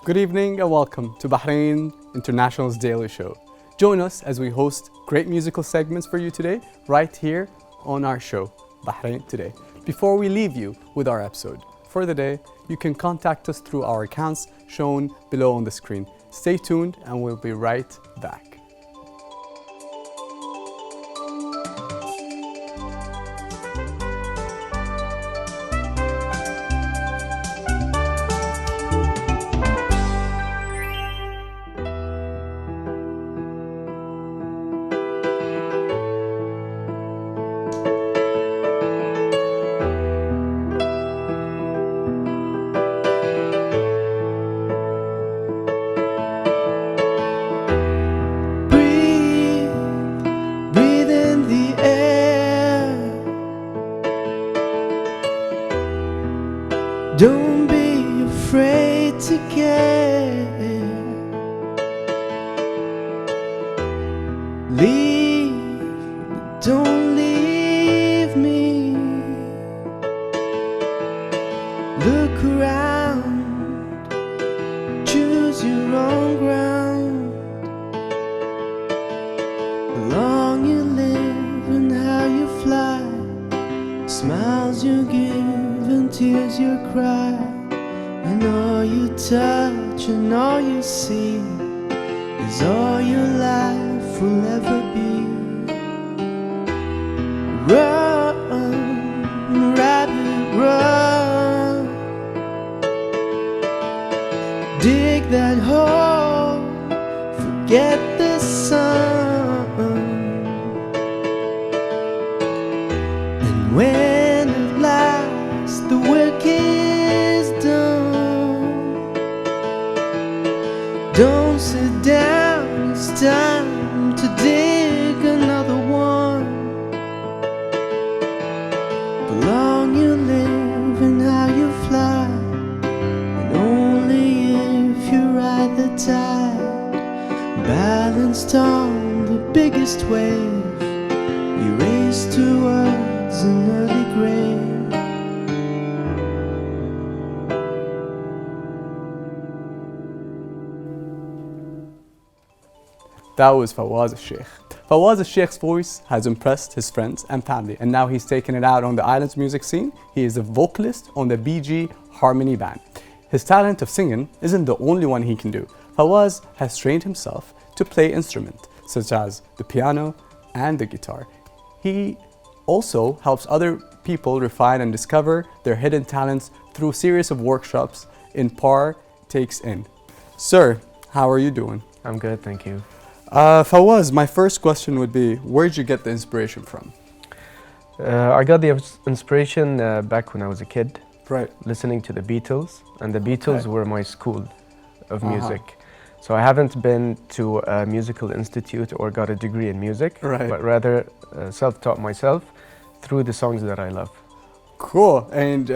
Good evening and welcome to Bahrain International's Daily Show. Join us as we host great musical segments for you today, right here on our show, Bahrain Today. Before we leave you with our episode for the day, you can contact us through our accounts shown below on the screen. Stay tuned and we'll be right back. Don't be afraid to care. Leave, but don't leave me. Look around, choose your own ground. How long you live and how you fly, smiles you give and tears you cry, and all you touch and all you see is all your life will ever be. Run, rabbit, run. Dig that hole, forget the sun. And when at last the work is done, don't sit down, it's time to dig another one. The long you live and how you fly, and only if you ride the tide, balanced on the biggest wave, you race towards an early grave. That was Fawaz al-Sheikh. Fawaz al-Sheikh's voice has impressed his friends and family, and now he's taken it out on the island's music scene. He is a vocalist on the BG Harmony Band. His talent of singing isn't the only one he can do. Fawaz has trained himself to play instruments such as the piano and the guitar. He also helps other people refine and discover their hidden talents through a series of workshops in Par Takes In. Sir, how are you doing? I'm good, thank you. Fawaz, my first question would be, where'd you get the inspiration from? I got the inspiration back when I was a kid, Right. listening to the Beatles, and the Beatles Okay. were my school of music. So I haven't been to a musical institute or got a degree in music, Right. but rather self-taught myself through the songs that I love. Cool. And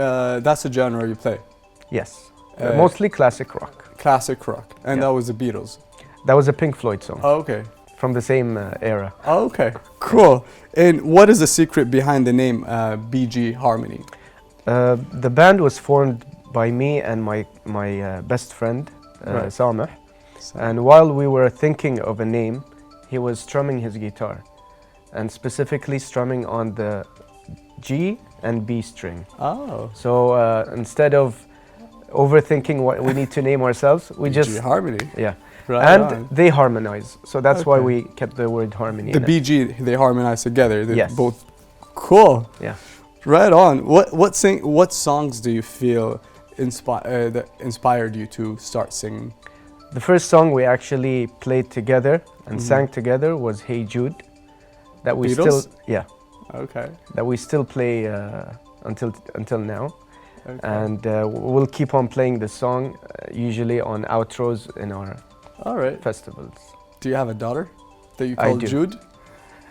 that's the genre you play? Yes, Uh, mostly classic rock. Classic rock. And Yeah. that was the Beatles? That was a Pink Floyd song Oh, okay. from the same era. Oh, okay. Cool. And what is the secret behind the name BG Harmony? The band was formed by me and my best friend, Right. Sameh. And while we were thinking of a name, he was strumming his guitar, and specifically strumming on the G and B string. Oh. So instead of overthinking what we need to name ourselves, we BG just, Harmony. yeah. Right And on. they harmonize, so that's why Okay. we kept the word harmony The in it. BG, they harmonize together. They Yes. both. Cool. Yeah. Right on. What songs do you feel that inspired you to start singing? The first song we actually played together and Mhm. sang together was Hey Jude, that we Beatles? still, yeah, Okay. that we still play until now. Okay. And we'll keep on playing the song usually on outros in our All right. festivals. Do you have a daughter that you I call do. Jude?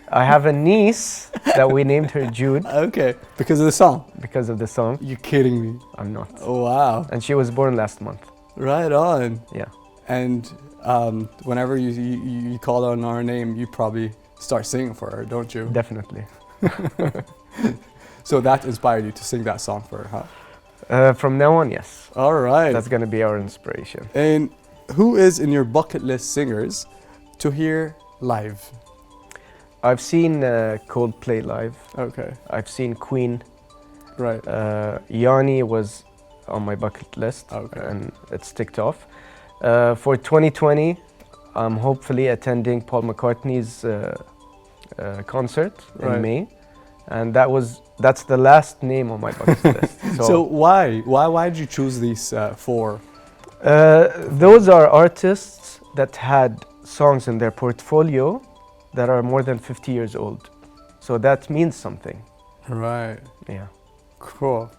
I have a niece that we named her Jude Okay. Because of the song? because of the song. You kidding me? I'm not. Oh, wow. And she was born last month. Right on. Yeah. And whenever you call on our name, you probably start singing for her, don't you? Definitely. So that inspired you to sing that song for her, huh? From now on, yes. All right. That's going to be our inspiration. And who is in your bucket list singers to hear live? I've seen Coldplay live. Okay. I've seen Queen. Right. Yanni was on my bucket list, Okay. and it's ticked off. For 2020, I'm hopefully attending Paul McCartney's concert Right. in May, and that's the last name on my bucket list. So why did you choose these four? Those are artists that had songs in their portfolio that are more than 50 years old. So that means something. Right. Yeah. Cool.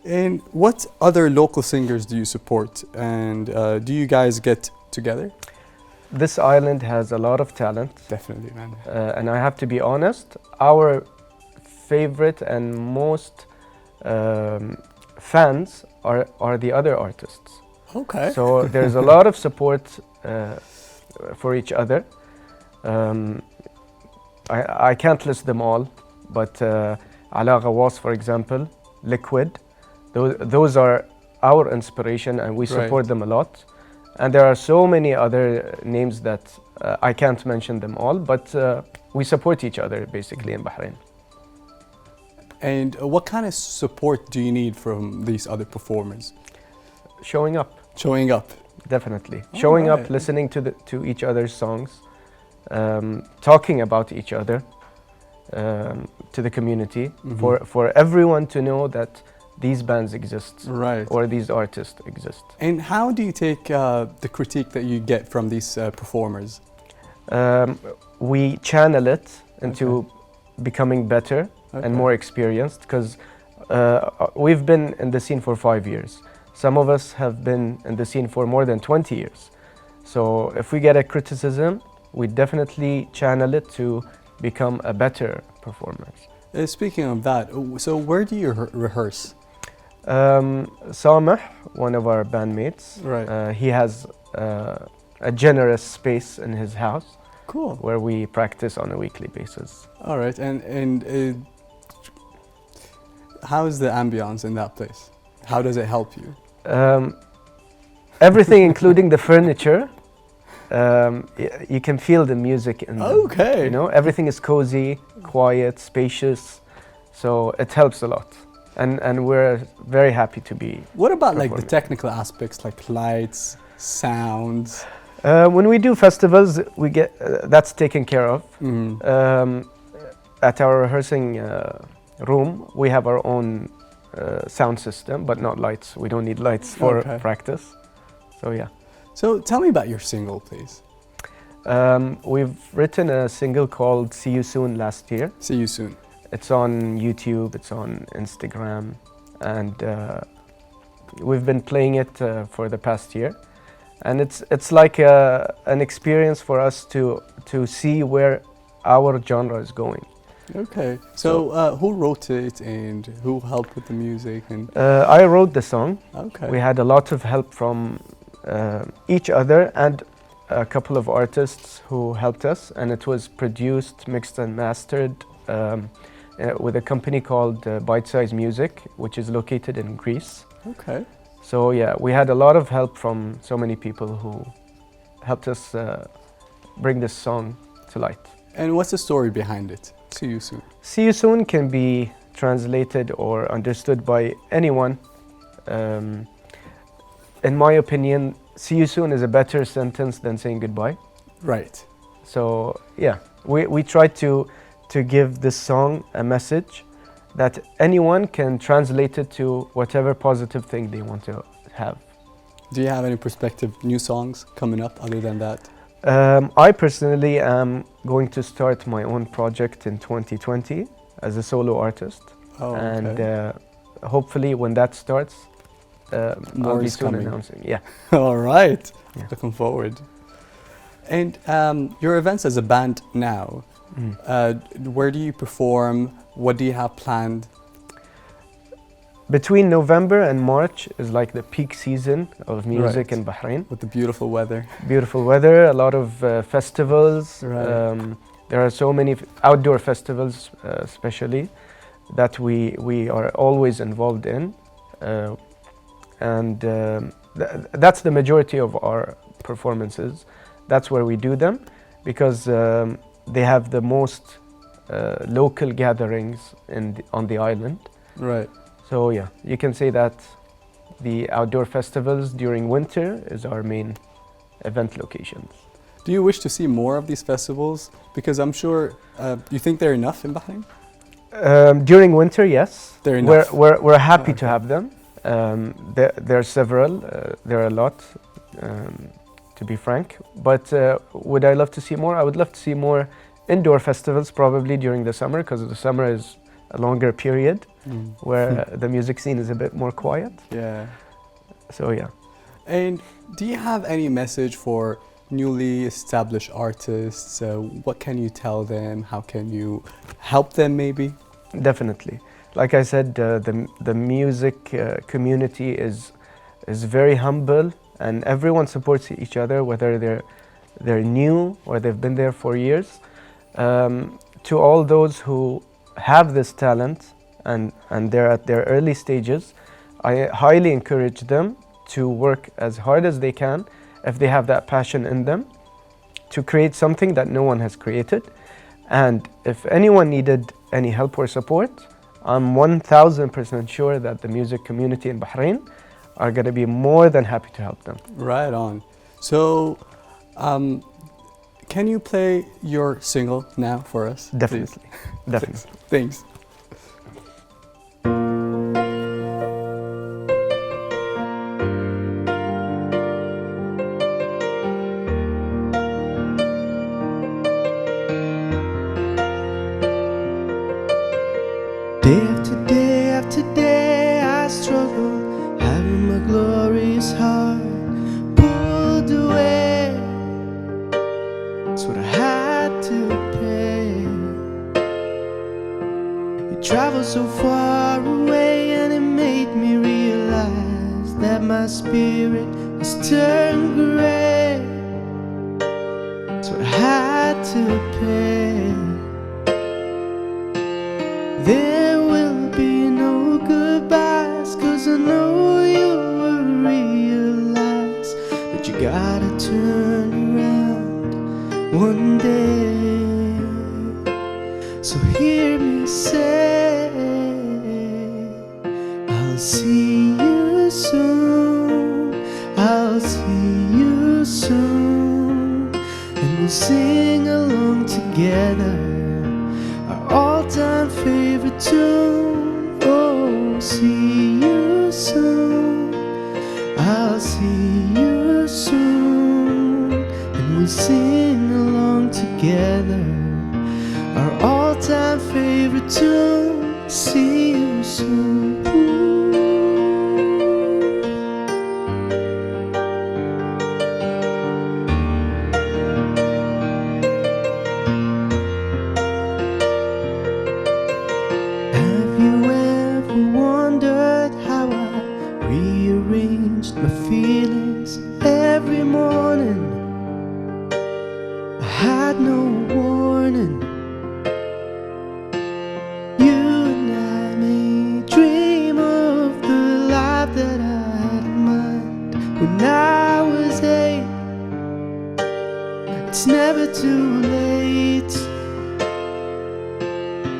And what other local singers do you support? And do you guys get together? This island has a lot of talent. Definitely, man. And I have to be honest, our favorite and most fans are the other artists. Okay. So there's a lot of support for each other. I can't list them all, but Ala Ghawas, for example, Liquid, those are our inspiration, and we support them a lot. And there are so many other names that I can't mention them all, but we support each other basically in Bahrain. And what kind of support do you need from these other performers? Showing up, Showing up. definitely. All Showing right. up, listening to each other's songs, talking about each other to the community, for everyone to know that these bands exist, Right. or these artists exist. And how do you take the critique that you get from these performers? We channel it into becoming better Okay. and more experienced, because we've been in the scene for 5 years. Some of us have been in the scene for more than 20 years. So if we get a criticism, we definitely channel it to become a better performer. Speaking of that, so where do you rehearse? Sameh, one of our bandmates, Right. he has a generous space in his house Cool. where we practice on a weekly basis. All right. And how is the ambience in that place? How does it help you? Everything, including the furniture, you can feel the music in them. Okay. You know, everything is cozy, quiet, spacious, so it helps a lot. And we're very happy to be. What about like the performing. technical aspects, like lights, sounds? When we do festivals, we get that's taken care of. At our rehearsing room, we have our own sound system, but not lights. We don't need lights for practice. So yeah. So tell me about your single, please. We've written a single called "See You Soon" last year. See you soon. It's on YouTube, it's on Instagram, and we've been playing it for the past year. And it's like an experience for us to see where our genre is going. Okay. So who wrote it and who helped with the music? And I wrote the song. okay. We had a lot of help from each other and a couple of artists who helped us, and it was produced, mixed and mastered with a company called Bite Size Music, which is located in Greece. Okay. So yeah, we had a lot of help from so many people who helped us bring this song to light. And what's the story behind it? See you soon. See You Soon can be translated or understood by anyone. In my opinion, see you soon is a better sentence than saying goodbye. Right. So yeah, we try to give this song a message that anyone can translate it to whatever positive thing they want to have. Do you have any prospective new songs coming up other than that? I personally am going to start my own project in 2020 as a solo artist. Oh, And hopefully when that starts, More I'll be is soon coming. announcing. Yeah. All right. Yeah. Looking forward. And your events as a band now, where do you perform? What do you have planned? Between November and March is like the peak season of music Right. in Bahrain. With the beautiful weather. Beautiful weather, a lot of festivals. Right. There are so many outdoor festivals, especially, that we are always involved in. uh, and that's the majority of our performances. That's where we do them, because they have the most local gatherings on the island. Right. So yeah, you can say that the outdoor festivals during winter is our main event locations. Do you wish to see more of these festivals? Because I'm sure, you think they're enough in Bahrain? During winter, yes. They're enough. We're happy to Okay. have them. There are several, there are a lot, to be frank. But would I love to see more? I would love to see more indoor festivals, probably during the summer, because the summer is a longer period where the music scene is a bit more quiet. Yeah. So yeah. And do you have any message for newly established artists? What can you tell them? How can you help them maybe? Definitely. Like I said, the music community is very humble, and everyone supports each other, whether they're new or they've been there for years. To all those who have this talent and they're at their early stages, I highly encourage them to work as hard as they can, if they have that passion in them, to create something that no one has created. And if anyone needed any help or support, I'm 1000% sure that the music community in Bahrain are going to be more than happy to help them. Right on. So, can you play your single now for us? Definitely. Please? Definitely. Thanks. Day after day after day I struggle, having my glorious heart pulled away. It's what I had to pay. You travel so far away, and it made me realize that my spirit has turned gray. It's what I had to pay. There will be no goodbyes, 'cause I know you will realize that you gotta turn around one day. So hear me say, I'll see you soon, I'll see you soon, and we'll sing along together our all-time favorite tune. Oh, see you soon, I'll see you soon, and we'll sing along together our all-time favorite tune. See you soon. Have you ever wondered how I rearranged my feelings every morning? I had no warning. You and I may dream of the life that I had in mind when I was 8. It's never too late.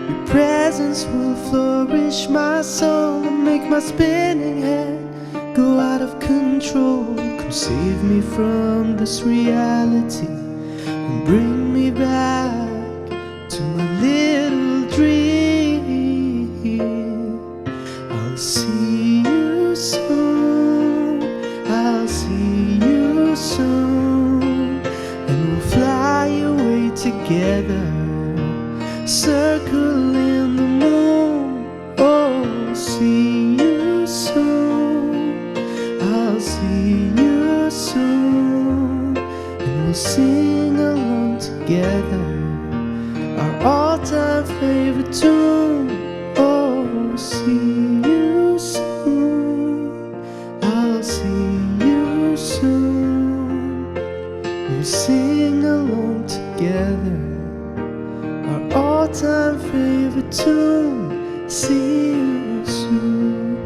Your presence will flourish my soul and make my spinning head go out of control. Come save me from this reality and bring me back to my little dream. I'll see you soon, I'll see you soon, and we'll fly away together, circling the moon. Oh, see you soon, I'll see you soon, and we'll sing along together our all-time favorite tune. Oh, see you soon, I'll see you soon, we'll sing along together our all-time favorite tune. See you soon.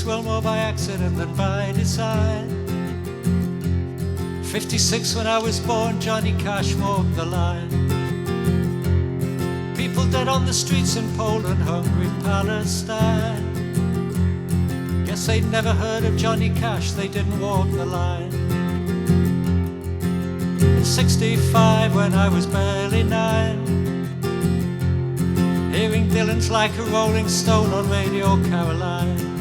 well more by accident than by design. 56 when I was born, Johnny Cash walked the line. People dead on the streets in Poland, hungry Palestine. Guess they'd never heard of Johnny Cash, they didn't walk the line. In 65 when I was barely 9, hearing Dylan's Like a Rolling Stone on Radio Caroline.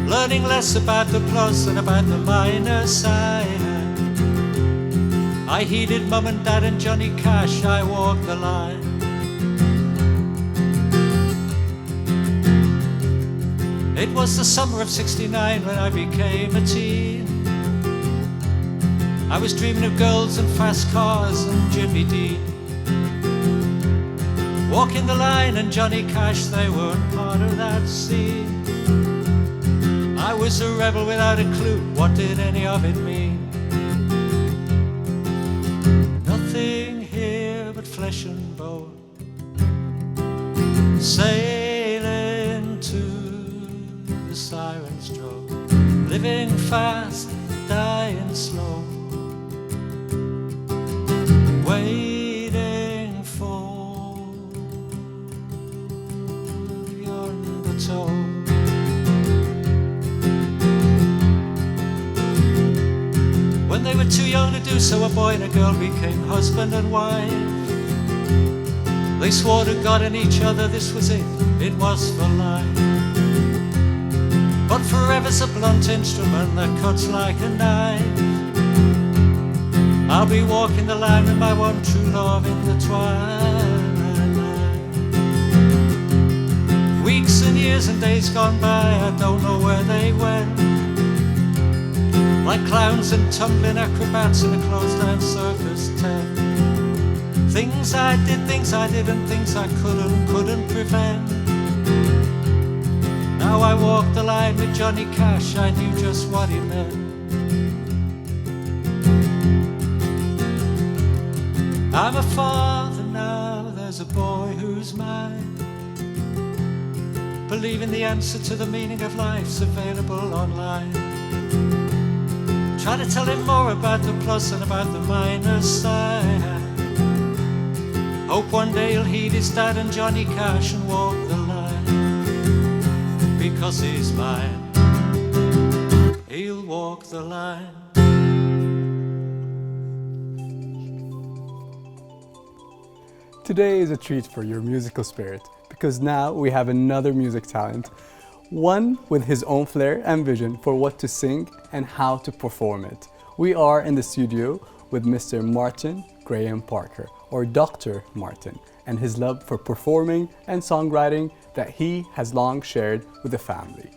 Learning less about the plus than about the minus side. I heeded Mum and Dad and Johnny Cash, I walked the line. It was the summer of 69 when I became a teen. I was dreaming of girls and fast cars and Jimmy Dean. Walking the line and Johnny Cash, they weren't part of that scene. I was a rebel without a clue, what did any of it mean? Nothing here but flesh and bone, sailing to the siren's drone, living fast, dying slow, waiting for the undertow. When they were too young to do so, a boy and a girl became husband and wife. They swore to God and each other this was it was for life. But forever's a blunt instrument that cuts like a knife. I'll be walking the line with my one true love in the twilight night. Weeks and years and days gone by, I don't know where they went. Like clowns and tumbling acrobats in a closed-down circus tent. Things I did, things I didn't, things I couldn't prevent. Now I walk the line with Johnny Cash, I knew just what he meant. I'm a father now, there's a boy who's mine. Believing the answer to the meaning of life's available online. Try to tell him more about the plus and about the minus side. Hope one day he'll heed his dad and Johnny Cash and walk the line. Because he's mine, he'll walk the line. Today is a treat for your musical spirit because now we have another music talent. One with his own flair and vision for what to sing and how to perform it. We are in the studio with Mr. Martin Graham Parker, or Dr. Martin, and his love for performing and songwriting that he has long shared with the family,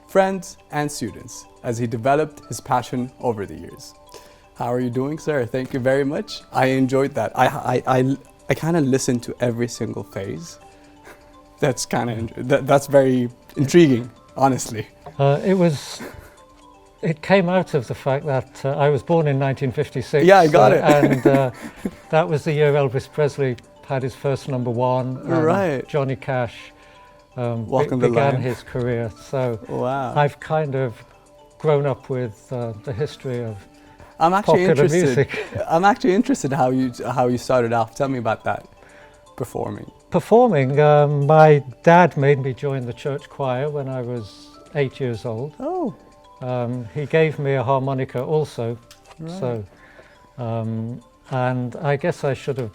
friends and students as he developed his passion over the years. How are you doing, sir? Thank you very much. I enjoyed that. I kind of listened to every single phase. That's that's very intriguing, honestly. It came out of the fact that I was born in 1956. Yeah, I got it. And that was the year Elvis Presley had his first #1. Right. Johnny Cash began his career. So wow. I've kind of grown up with the history of I'm actually popular interested. music. I'm actually interested how you started off. Tell me about that. Performing. My dad made me join the church choir when I was 8 years old. Oh. He gave me a harmonica also. Right. So, and I guess I should have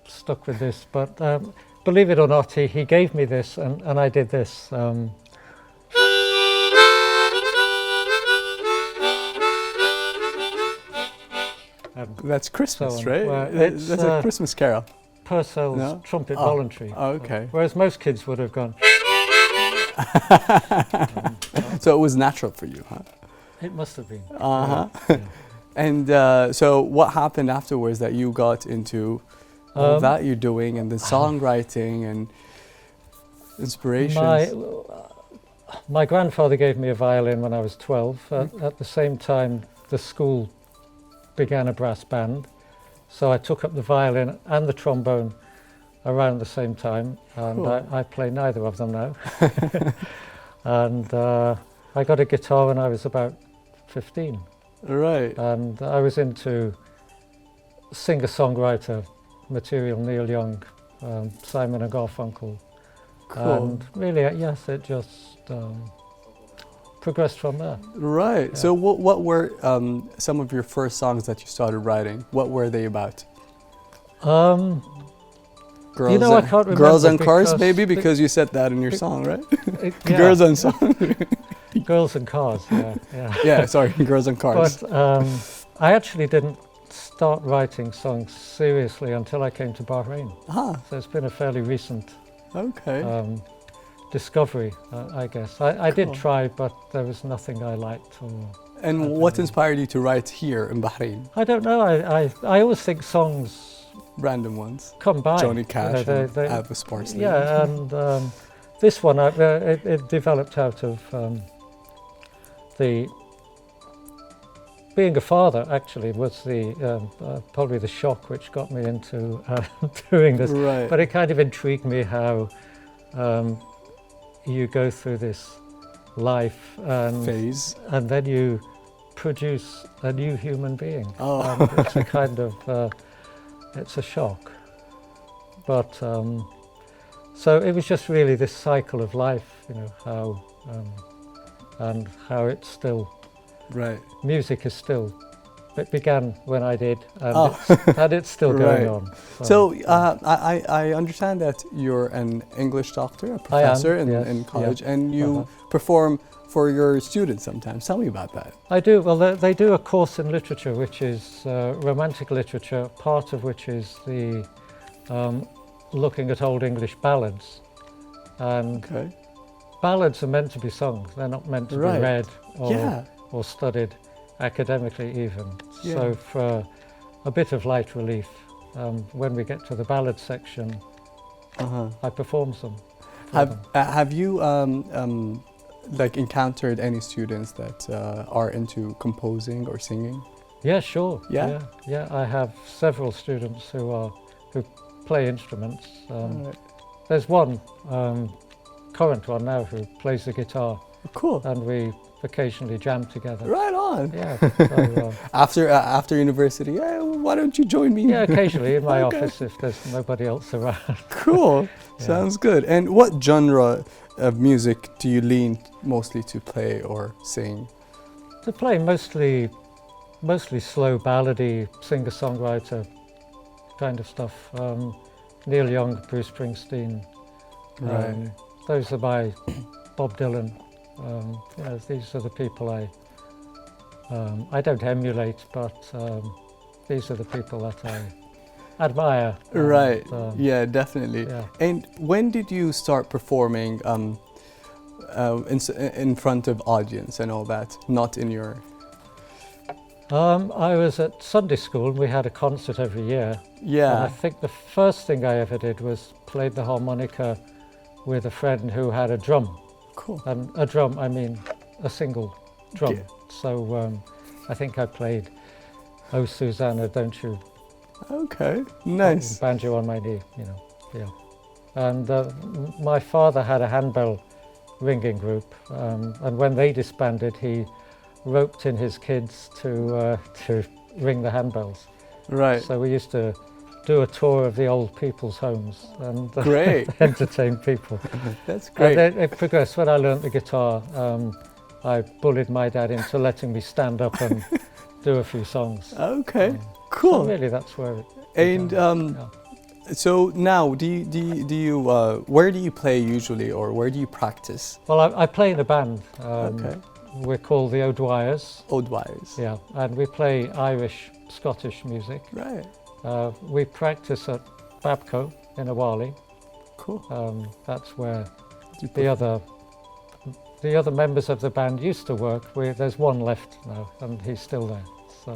stuck with this, but believe it or not, he gave me this and I did this. That's Christmas, so right? well, That's a Christmas carol. Purcell's No? trumpet voluntary. Oh, okay. Whereas most kids would have gone. So it was natural for you, huh? It must have been. Uh-huh. Yeah. And so what happened afterwards that you got into all that you're doing and the songwriting and inspirations? My grandfather gave me a violin when I was 12. At the same time, the school began a brass band. So I took up the violin and the trombone around the same time, and Cool. I play neither of them now. And I got a guitar when I was about 15. Right. And I was into singer-songwriter material, Neil Young, Simon and Garfunkel. Cool. And really, yes, it just progressed from there. Right. Yeah. So what were some of your first songs that you started writing? What were they about? Girls You know, I and, can't remember Girls and Cars, because maybe, because you said that in your song, right? Yeah. Girls and Song. Girls and Cars, yeah. Yeah, Yeah, sorry, Girls and Cars. But I actually didn't start writing songs seriously until I came to Bahrain. Ah, So it's been a fairly recent okay. discovery, I guess. I did Cool. try, but there was nothing I liked. And what inspired you to write here in Bahrain? I don't know. I always think songs Random ones. come by. Johnny Cash and they- Elvis Presley. Yeah, and this one, it developed out of the being a father. Actually, was the probably the shock which got me into doing this. Right. But it kind of intrigued me how you go through this life Phase. and then you produce a new human being. Oh. And it's a kind of it's a shock. But so it was just really this cycle of life, you know, how and how it's still Right. music is still. It began when I did, and, Oh. and it's still going Right. on. So I understand that you're an English doctor, a professor yes, in college, yeah. and you perform for your students sometimes. Tell me about that. I do. Well, they do a course in literature, which is romantic literature, part of which is the looking at Old English ballads. And Okay. ballads are meant to be sung. They're not meant to Right. be read or, Yeah. or studied academically even. Yeah. So for a bit of light relief, when we get to the ballad section, Uh-huh. I perform some. for them. Have you like encountered any students that are into composing or singing? Yeah, sure. Yeah? Yeah. I have several students who play instruments. Right. There's one current one now who plays the guitar, Cool. and we occasionally jam together. Right on. Yeah. So, After university, yeah, why don't you join me? yeah, occasionally in my Okay. office if there's nobody else around. Cool. Yeah. Sounds good. And what genre of music do you lean mostly to play or sing? To play mostly slow ballady, singer-songwriter kind of stuff. Neil Young, Bruce Springsteen. Right. Those are my Bob Dylan. These are the people I don't emulate, but these are the people that I admire. Right. And, Yeah, definitely. yeah. And when did you start performing in front of audience and all that? Not in your. I was at Sunday school. We had a concert every year. And I Yeah. think the first thing I ever did was played the harmonica with a friend who had a drum. Cool. And a drum, I mean a single drum. Yeah. So I think I played "Oh Susanna, Don't You," Okay. Nice. banjo on my knee, you know. Yeah. And my father had a handbell ringing group, and when they disbanded, he roped in his kids to ring the handbells. Right. So we used to do a tour of the old people's homes and Great. entertain people. That's And great. then it progressed. When I learnt the guitar, I bullied my dad into letting me stand up and do a few songs. Okay. So Cool. really, that's where it And began. Yeah. so now, do you where do you play usually, or where do you practice? Well, I play in a band. Okay. We're called the O'Dwyers. Old wires. Yeah, and we play Irish, Scottish music. Right. We practice at Babco in Awali. Cool. That's where You the other members of the band used to work. There's one left now, and he's still there. So,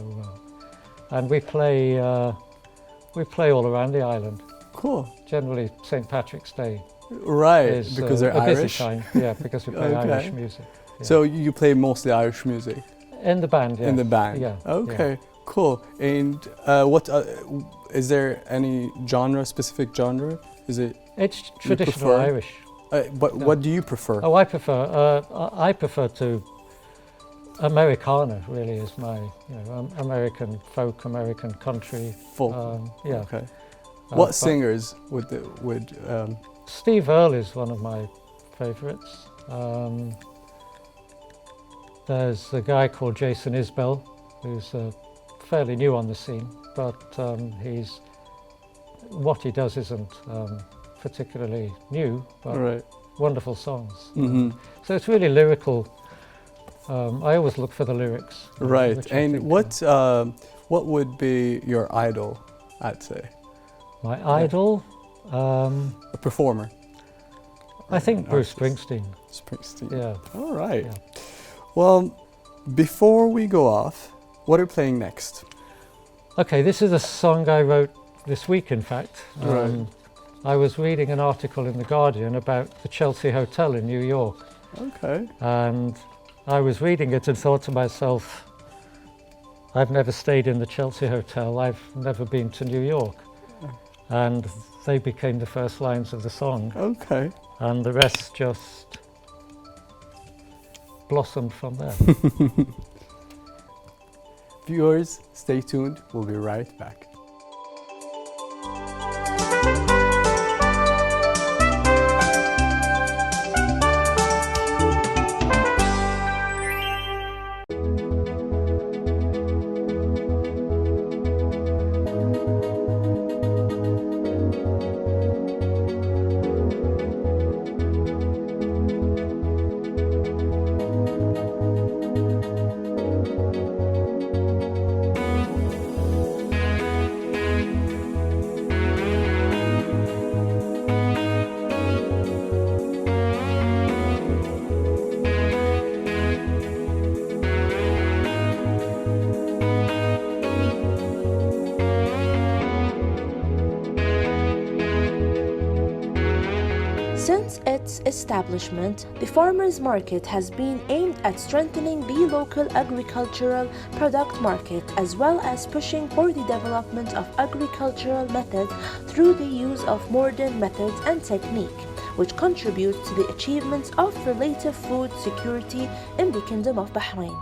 and we play all around the island. Cool. Generally, St. Patrick's Day Right. is Because they're a busy Irish. time. Yeah, because we play Okay. Irish music. Yeah. So you play mostly Irish music In the band, yeah. in the band. Yeah. Okay. Cool. And what is there any specific genre? Is it It's traditional prefer- Irish. But what do you prefer? Oh, I prefer to Americana. Really, is my American folk, American country. Folk. Yeah. Okay. What singers would Steve Earle is one of my favourites. There's a guy called Jason Isbell, who's fairly new on the scene, but what he does isn't particularly new, but wonderful songs. So it's really lyrical. I always look for the lyrics. Right. And what would be your idol, I'd say? My idol? A performer. I think Bruce Springsteen. Springsteen. Yeah. All right. Yeah. Well, before we go off, what are you playing next? Okay, this is a song I wrote this week, in fact. Right. I was reading an article in The Guardian about the Chelsea Hotel in New York. Okay. And I was reading it and thought to myself, I've never stayed in the Chelsea Hotel, I've never been to New York. And they became the first lines of the song. Okay. And the rest just blossomed from there. Viewers, stay tuned. We'll be right back. Since its establishment, the farmers' market has been aimed at strengthening the local agricultural product market as well as pushing for the development of agricultural methods through the use of modern methods and technique, which contributes to the achievements of relative food security in the Kingdom of Bahrain.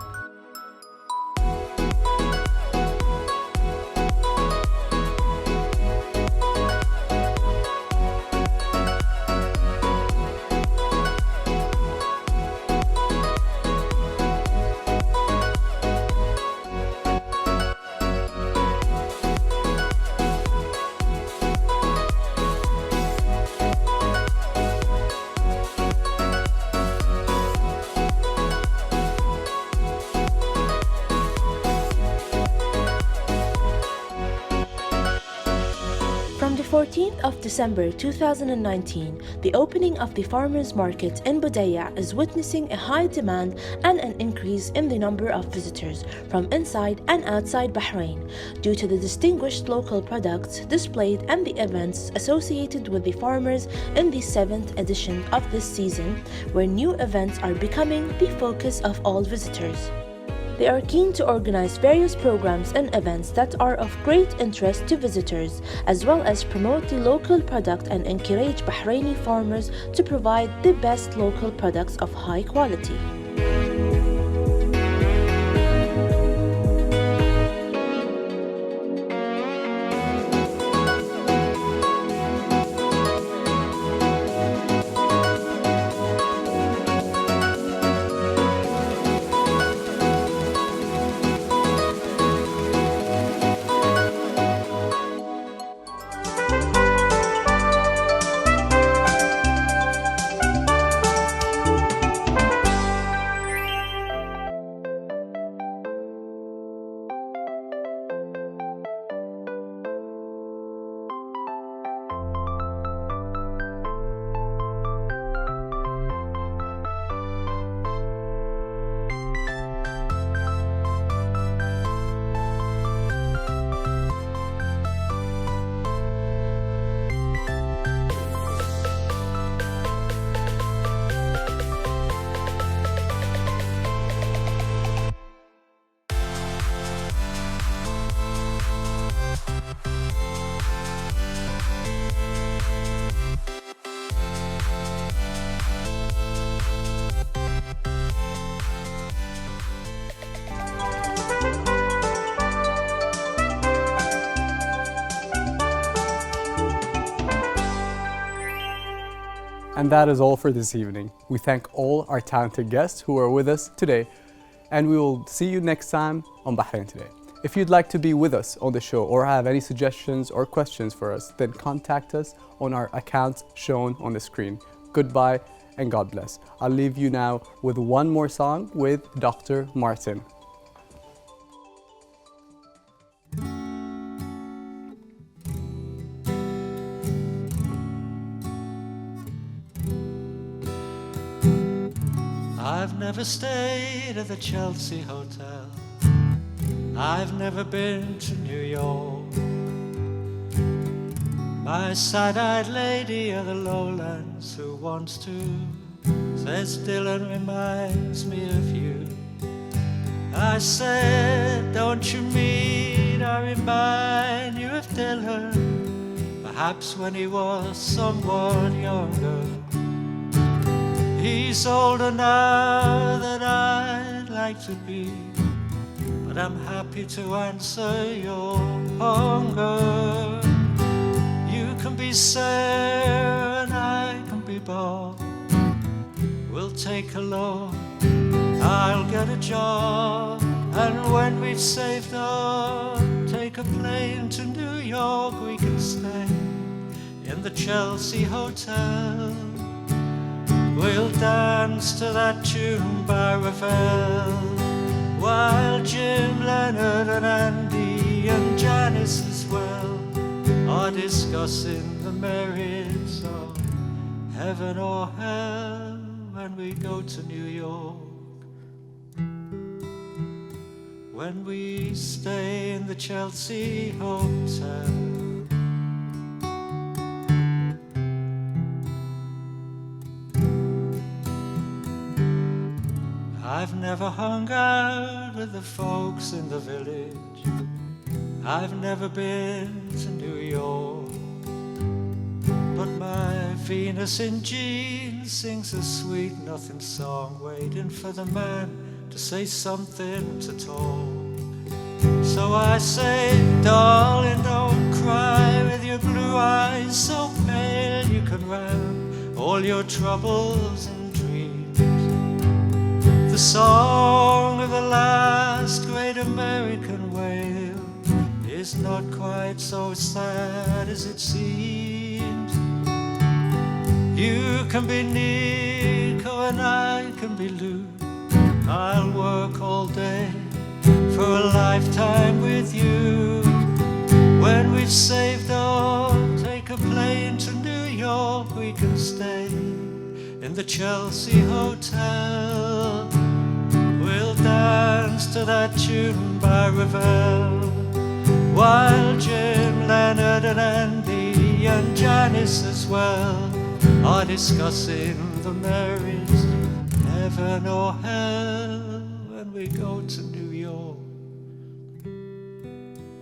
From the 14th of December 2019, the opening of the farmers' market in Budaya is witnessing a high demand and an increase in the number of visitors from inside and outside Bahrain due to the distinguished local products displayed and the events associated with the farmers in the 7th edition of this season, where new events are becoming the focus of all visitors. They are keen to organize various programs and events that are of great interest to visitors, as well as promote the local product and encourage Bahraini farmers to provide the best local products of high quality. And that is all for this evening. We thank all our talented guests who are with us today, and we will see you next time on Bahrain Today. If you'd like to be with us on the show or have any suggestions or questions for us, then contact us on our accounts shown on the screen. Goodbye and God bless. I'll leave you now with one more song with Dr. Martin. I've never stayed at the Chelsea Hotel. I've never been to New York. My sad-eyed lady of the lowlands who wants to says Dylan reminds me of you. I said, don't you mean I remind you of Dylan? Perhaps when he was somewhat younger. He's older now than I'd like to be, but I'm happy to answer your hunger. You can be Sarah and I can be Bob. We'll take a loan, I'll get a job, and when we've saved up, take a plane to New York. We can stay in the Chelsea Hotel. We'll dance to that tune by Ravel, while Jim, Leonard and Andy and Janice as well are discussing the merits of heaven or hell when we go to New York. When we stay in the Chelsea Hotel. I've never hung out with the folks in the village. I've never been to New York. But my Venus in jeans sings a sweet nothing song, waiting for the man to say something to talk. So I say, darling, don't cry with your blue eyes so pale you can drown all your troubles and dreams. The song of the last great American whale is not quite so sad as it seems. You can be Nico and I can be Lou. I'll work all day for a lifetime with you. When we've saved up, take a plane to New York. We can stay in the Chelsea Hotel. We'll dance to that tune by Ravel, while Jim, Leonard and Andy and Janice as well are discussing the merits, heaven or hell, when we go to New York.